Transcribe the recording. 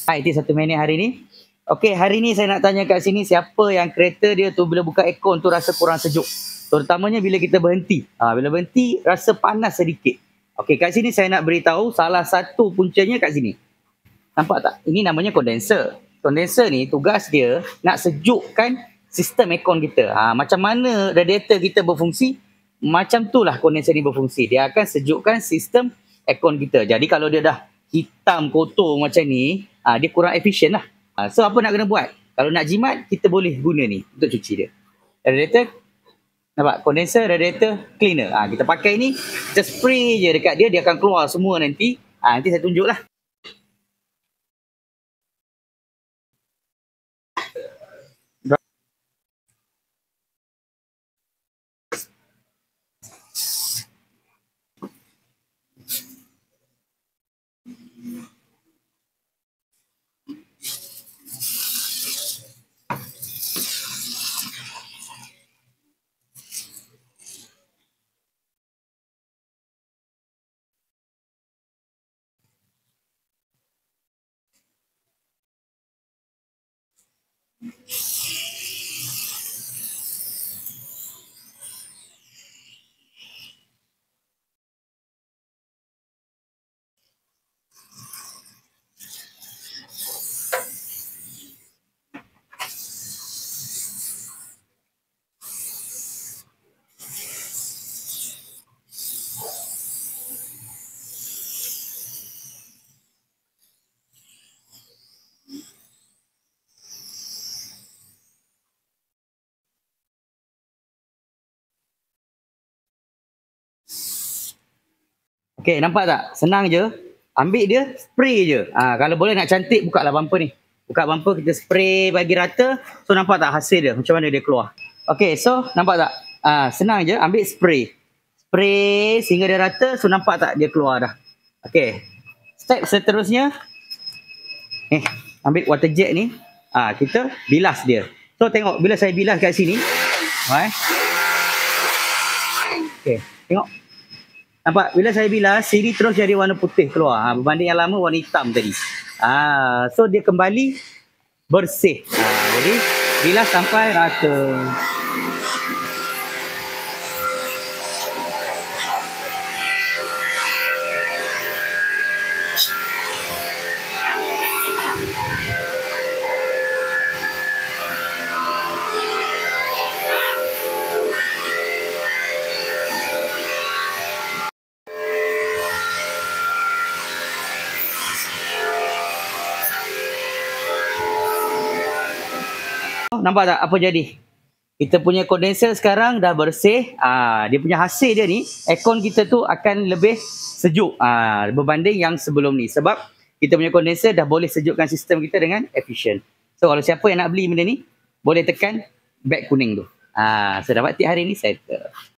Hai, IT 1 minit hari ni. Okey, hari ni saya nak tanya kat sini siapa yang kereta dia tu bila buka aircon tu rasa kurang sejuk. Terutamanya bila kita berhenti. Bila berhenti rasa panas sedikit. Okey, kat sini saya nak beritahu salah satu puncanya kat sini. Nampak tak? Ini namanya kondenser. Kondenser ni tugas dia nak sejukkan sistem aircon kita. Macam mana radiator kita berfungsi, macam itulah kondenser ni berfungsi. Dia akan sejukkan sistem aircon kita. Jadi kalau dia dah hitam kotor macam ni, dia kurang efisien lah. So apa nak kena buat? Kalau nak jimat, kita boleh guna ni untuk cuci dia. Radiator, nampak? Kondenser, radiator, cleaner. Kita pakai ni, kita spray je dekat dia, dia akan keluar semua nanti. Nanti saya tunjuk lah. Okey, nampak tak? Senang je. Ambil dia, spray je. Kalau boleh nak cantik, buka lah bumper ni. Buka bumper, kita spray bagi rata. So, nampak tak hasil dia? Macam mana dia keluar? Okey, so nampak tak? Senang je, ambil spray. Spray sehingga dia rata. So, nampak tak dia keluar dah? Okey. Step seterusnya. Ambil water jet ni. Kita bilas dia. So, tengok bila saya bilas kat sini. Okey, tengok. Nampak? Bila saya bilas, sini terus jadi warna putih keluar. Berbanding yang lama warna hitam tadi. So, dia kembali bersih. Jadi, bilas sampai rata. Nampak tak apa jadi? Kita punya kondenser sekarang dah bersih. Dia punya hasil dia ni, aircon kita tu akan lebih sejuk berbanding yang sebelum ni. Sebab kita punya kondenser dah boleh sejukkan sistem kita dengan efisien. So kalau siapa yang nak beli benda ni, boleh tekan beg kuning tu. So dapat tip hari ni, saya